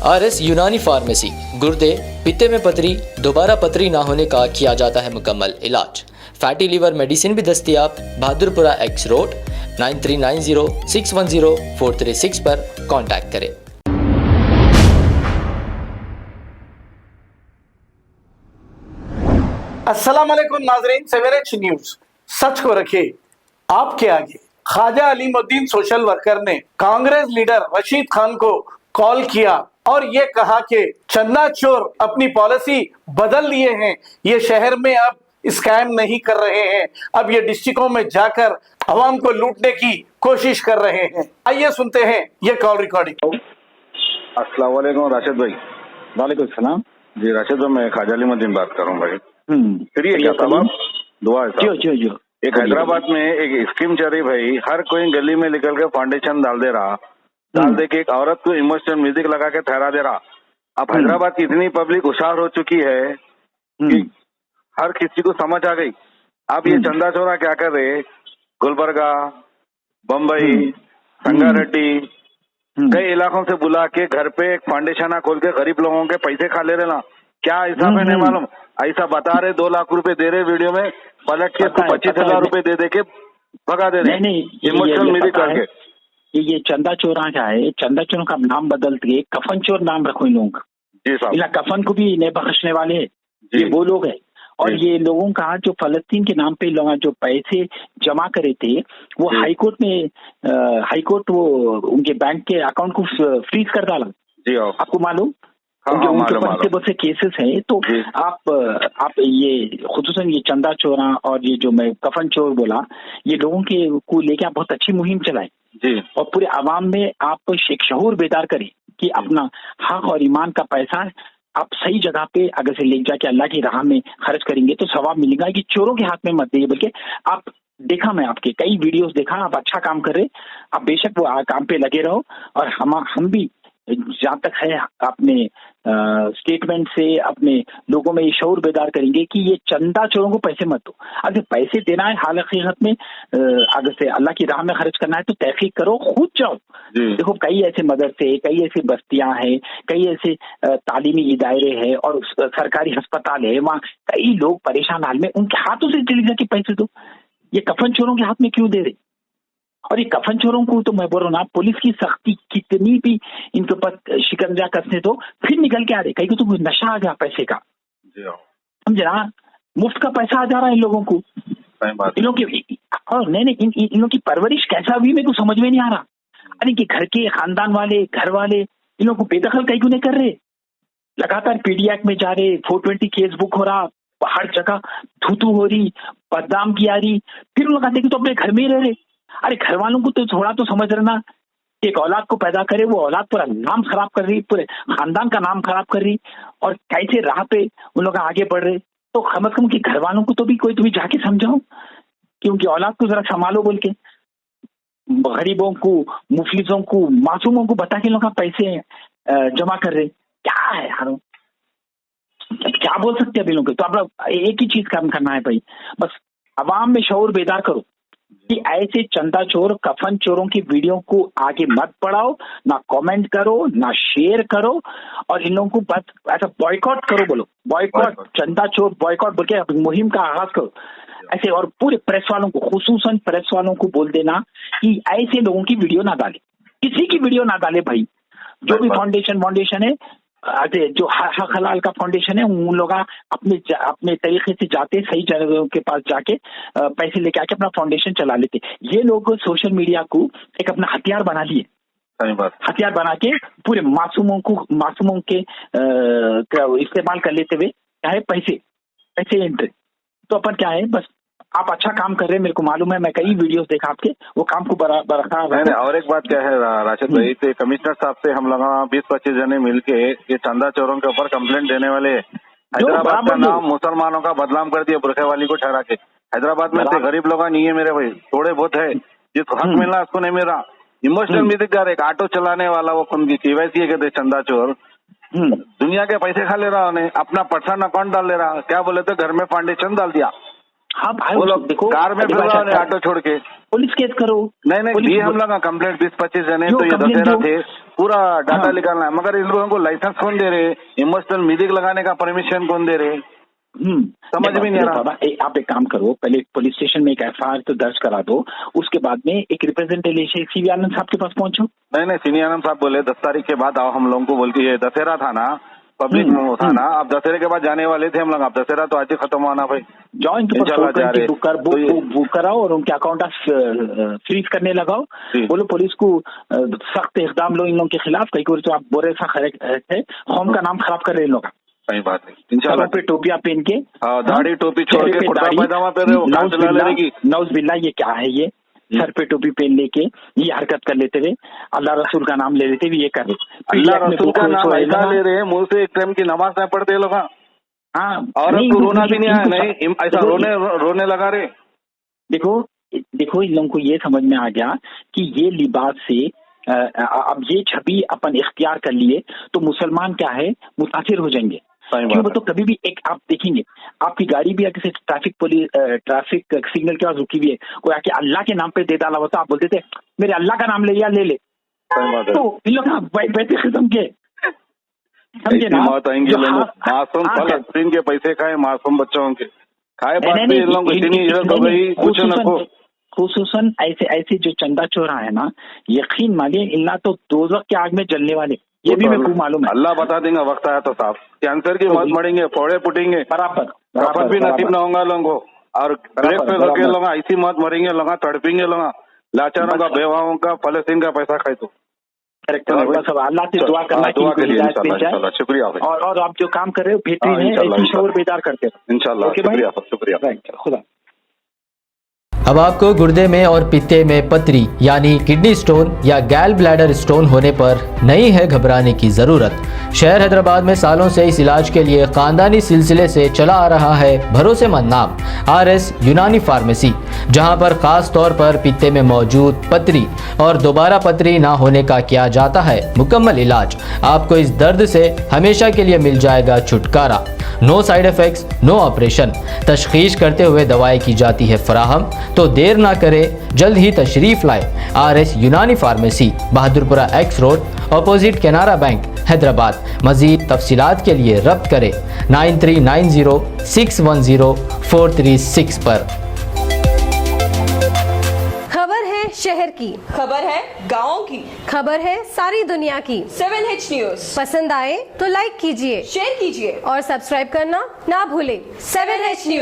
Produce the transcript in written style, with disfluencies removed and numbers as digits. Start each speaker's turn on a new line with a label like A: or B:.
A: RS यूनानी pharmacy, गुर्दे, पित्ते में पथरी, दोबारा पथरी ना होने का किया जाता है मुकम्मल इलाज। फैटी लीवर मेडिसिन भी दस्तियाब। बहादुरपुरा X रोड 9390610436 पर कांटेक्ट करें।
B: अस्सलाम वालेकुम नाजरीन, सवेरे न्यूज सच को रखे आपके आगे। ख्वाजा अलीमुद्दीन सोशल वर्कर ने कांग्रेस लीडर रशीद खान को कॉल किया और ये कहा कि चंदा चोर अपनी पॉलिसी बदल लिए हैं, ये शहर में अब स्कैम नहीं कर रहे हैं, अब ये डिस्ट्रिक्टों में जाकर अवाम को लूटने की कोशिश कर रहे हैं। आइए सुनते हैं ये कॉल रिकॉर्डिंग।
C: अस्सलाम वालेकुम राशिद भाई।
D: वालेकुम सलाम
C: जी राशिद भाई, मैं ख्वाजा अलीमुद्दीन बात कर रहा हूँ भाई। फिर ये क्या साहब, दुआ है साहब।
D: जो
C: एक हैदराबाद में एक स्कीम चल रही भाई, हर कोई गली में निकल के फाउंडेशन डाल दे रहा, डाल दे के एक औरत को इमोशनल म्यूजिक लगा के ठहरा दे रहा। अब हैदराबाद की इतनी पब्लिक होशियार हो चुकी है कि हर किसी को समझ आ गई। अब ये चंदा चोरा क्या कर रहे, गुलबर्गा, बम्बई, संगारेड्डी, कई इलाकों से बुला के घर पे एक फाउंडेशन खोल के गरीब लोगों के पैसे खा ले रहे ना। क्या हिसाब है नहीं मालूम, ऐसा बता रहे 2 लाख रुपए दे रहे, वीडियो में पलट के 25,000 रुपए दे के भगा दे रहे।
D: नहीं
C: इमोशनल म्यूजिक करके।
D: ये चंदा चोरा क्या है, चंदा चोरों का नाम बदल के कफन चोर नाम रखो इन लोगों का।
C: जी साहब,
D: कफन को भी नहीं बख्शने वाले हैं, ये वो लोग हैं। और ये लोगों का जो फलस्तीन के नाम पे लोग जो पैसे जमा करे थे वो हाईकोर्ट वो उनके बैंक के अकाउंट को फ्रीज कर डाला।
C: जी
D: आपको मालूम, उनके ऊपर बहुत से केसेस हैं। तो आप ये खुसूसन ये चंदा चोरा और ये जो मैं कफन चोर बोला, ये लोगों के को लेके आप बहुत अच्छी मुहिम चलाए
C: जी,
D: और पूरे आवाम में आप एक शऊर बेदार करें कि अपना हक और ईमान का पैसा आप सही जगह पे अगर से ले जाके अल्लाह की राह में खर्च करेंगे तो सवाब मिलेगा। कि चोरों के हाथ में मत दीजिए, बल्कि आप देखा, मैं आपके कई वीडियोस देखा, आप अच्छा काम कर रहे, आप बेशक वो काम पे लगे रहो। और हम भी जहाँ तक है अपने स्टेटमेंट से अपने लोगों में ये शऊर बेदार करेंगे कि ये चंदा चोरों को पैसे मत दो। अगर पैसे देना है हाल हकीकत में अगर से अल्लाह की राह में खर्च करना है तो तहकीक करो, खुद जाओ। देखो कई ऐसे मदरसे, कई ऐसी बस्तियां हैं, कई ऐसे तालीमी इदारे हैं और सरकारी अस्पताल है, वहाँ कई लोग परेशान हाल में, उनके हाथों से चली जाके पैसे दो। ये कफन चोरों के हाथ में क्यों दे रहे? और ये कफन चोरों को तो मैं बोल रहा हूँ ना, पुलिस की सख्ती कितनी भी इनके ऊपर शिकंजा कसने दो, फिर निकल के आ रहे। कहीं को तो नशा आ गया पैसे का, समझे ना, मुफ्त का पैसा आ जा रहा है इन लोगों को। इन लोगों की और नहीं इन लोगों की परवरिश कैसा हुई मेरे को समझ में नहीं आ रहा। अरे कि घर के खानदान वाले, घर वाले इन लोगों को बेदखल कहीं को नहीं कर रहे। लगातार पीडीएक में जा रहे, 420 केस बुक हो रहा, हर जगह थूथू हो रही, बदनाम की आ रही, फिर लोग आते कि तो अपने घर में ही रह रहे। अरे घर वालों को तो थोड़ा तो समझ रहे ना, एक औलाद को पैदा करे, वो औलाद पूरा नाम खराब कर रही, पूरे खानदान का नाम खराब कर रही, और कैसे राह पे उन लोग आगे बढ़ रहे। तो कम से कम कि घर वालों को तो भी कोई तुम्हें जाके समझाओ कि उनकी औलाद को जरा संभालो बोल के। गरीबों को, मुफलिसों को, मासूमों को बता के लोग पैसे जमा कर रहे, क्या है यार, क्या बोल सकते हैं अभी लोग। तो आप एक ही चीज काम करना है भाई, बस अवाम में शऊर बेदार करो कि ऐसे चंदा चोर, कफन चोरों की वीडियो को आगे मत बढ़ाओ, ना कमेंट करो, ना शेयर करो, और इन लोगों को बस ऐसा बॉयकॉट करो, बोलो बॉयकॉट, चंदा चोर बॉयकॉट बोल के मुहिम का आगाज करो ऐसे। और पूरे प्रेस वालों को, खुसूसन प्रेस वालों को बोल देना कि ऐसे लोगों की वीडियो ना डाले, किसी की वीडियो ना डाले भाई। जो भी फाउंडेशन है, जो हक हलाल का फाउंडेशन है, उन लोग अपने तरीके से जाते, सही जगहों के पास जाके पैसे लेके आके अपना फाउंडेशन चला लेते। ये लोग सोशल मीडिया को एक अपना हथियार बना लिए, हथियार बना के पूरे मासूमों के इस्तेमाल कर लेते हुए क्या है, पैसे एंट्री। तो अपन क्या है, बस आप अच्छा काम कर रहे हैं, मेरे को मालूम है, मैं कई वीडियोस देखा आपके, वो काम को बरकरार।
C: और एक बात क्या है राशिद भाई, तो कमिश्नर साहब से हम लोग 20-25 जने मिलके ये चंदा चोरों के ऊपर कंप्लेंट देने वाले। हैदराबाद का नाम मुसलमानों का बदनाम कर दिया बुरखे वाली को ठहरा के। हैदराबाद में से गरीब लोग नहीं है मेरे भाई, थोड़े बहुत है, जिसको हक मिलना उसको नहीं मिल रहा। इमोशनल म्यूजिक गा रहे, एक ऑटो चलाने वाला, वो उनकी KYC कहते चंदा चोर, दुनिया के पैसे खा ले रहा, उन्हें अपना पर्सनल अकाउंट डाल ले रहा। क्या बोले थे, घर में फाउंडेशन डाल दिया,
D: हाँ भाई
C: वो लोग
D: देखो
C: कार में फिर रहे हैं ऑटो छोड़ के।
D: पुलिस केस करो।
C: नहीं
D: पुलिस
C: दिए हम लोग कंप्लेंट 20-25 जने
D: जो
C: तो ये
D: complaint
C: दशहरा
D: जो-
C: थे पूरा डाटा
D: हाँ।
C: निकालना है, मगर इन लोगों को लाइसेंस कौन दे रहे, इमोशनल म्यूजिक लगाने का परमिशन कौन दे रहे, समझ में नहीं आ रहा।
D: बाबा आप एक काम करो, पहले पुलिस स्टेशन में एक एफआईआर तो दर्ज करा दो, उसके बाद में एक रिप्रेजेंटेशन सीवी आनंद साहब के पास पहुंचो।
C: नहीं सीनियर आनंद साहब बोले 10 तारीख के बाद आओ हम लोगों को, बोल के ये दशहरा था ना, पब्लिक में था ना, अब दशहरे के बाद जाने वाले थे हम लोग, अब दशहरा तो आज ही खत्म होना भाई,
D: जाओ इनके
C: इंशाल्लाह जा रहे।
D: बुक कराओ और उनके अकाउंट फ्रीज करने लगाओ, बोलो पुलिस को सख्त इकदाम लो इन लोगों के खिलाफ, कहीं को तो आप बोरे सा है होम का नाम खराब कर रहे लोग।
C: सही बात है, इंशाल्लाह
D: पे टोपियां पहन के,
C: दाढ़ी टोपी छोड़ के कुर्ता पैजामा पहन रहे हो,
D: नौज बिल्ला ये क्या है, ये सर पे टोपी पहन लेके ये हरकत कर लेते हुए, अल्लाह रसूल का नाम ले लेते हुए ये कर रहे,
C: अल्लाह रसूल का नाम ऐसा ले रहे हैं मुंह से, एक टाइम की नमाज नहीं पढ़ते लोग।
D: हाँ
C: और रोना भी नहीं आया, नहीं ऐसा रोने लगा रहे।
D: देखो इन लोगों को ये समझ में आ गया कि ये लिबास से अब ये छवि अपन इख्तियार कर लिए तो मुसलमान क्या है मुतासिर हो जाएंगे। क्यों तो कभी भी एक आप देखेंगे आपकी गाड़ी भी अगर ट्रैफिक सिग्नल के पास रुकी हुई है, कोई आके अल्लाह के नाम पे दे डाला होता, आप बोलते थे मेरे अल्लाह का नाम ले या ले ले, तो इन लोग बैठे खत्म के समझे ना,
C: मासूम फलस्तीन के पैसे खाए, मासूम बच्चों के खाए, कुछ न
D: खुसूसन ऐसे जो चंदा चोरा है ना, यकीन मानिए इल्ला तो दोज़ख के आग में जलने वाले, ये भी मेरे को मालूम है।
C: अल्लाह बता देंगे वक्त आया तो साहब, कैंसर की मौत मरेंगे, फोड़े फुटेंगे, कफन भी नसीब न होगा लोगों को, और ब्रेक पे लगे लोग ऐसी मौत मरेंगे, लोग तड़पेंगे, लोग लाचारों का, बेवाओं का, फलस्तीन का पैसा खाए तो
D: अल्लाह से दुआ करना चाहिए,
C: शुक्रिया।
D: और आप जो काम कर रहे हो बेहतरीन है, ऐसी शोर बेदार करते हो
C: इंशाल्लाह, शुक्रिया।
D: खुदा।
A: अब आपको गुर्दे में और पित्ते में पथरी यानी किडनी स्टोन या गैल ब्लैडर स्टोन होने पर नहीं है घबराने की ज़रूरत। शहर हैदराबाद में सालों से इस इलाज के लिए ख़ानदानी सिलसिले से चला आ रहा है भरोसेमंद नाम RS यूनानी फार्मेसी, जहां पर ख़ास तौर पर पित्ते में मौजूद पथरी और दोबारा पथरी ना होने का किया जाता है मुकम्मल इलाज। आपको इस दर्द से हमेशा के लिए मिल जाएगा छुटकारा। No side effects, no operation, तशखीस करते हुए दवाएं की जाती है फराहम। तो देर ना करें, जल्द ही तशरीफ लाए RS यूनानी pharmacy, Bahadurpura X road, opposite Canara bank, Hyderabad. मज़ीद तफसीलात के लिए रब्त करें 9390610436 पर।
E: खबर है शहर की,
F: खबर है गाँव की,
E: खबर है सारी दुनिया की।
F: 7H न्यूज
E: पसंद आए तो लाइक कीजिए,
F: शेयर कीजिए
E: और सब्सक्राइब करना ना भूलें।
F: 7H news.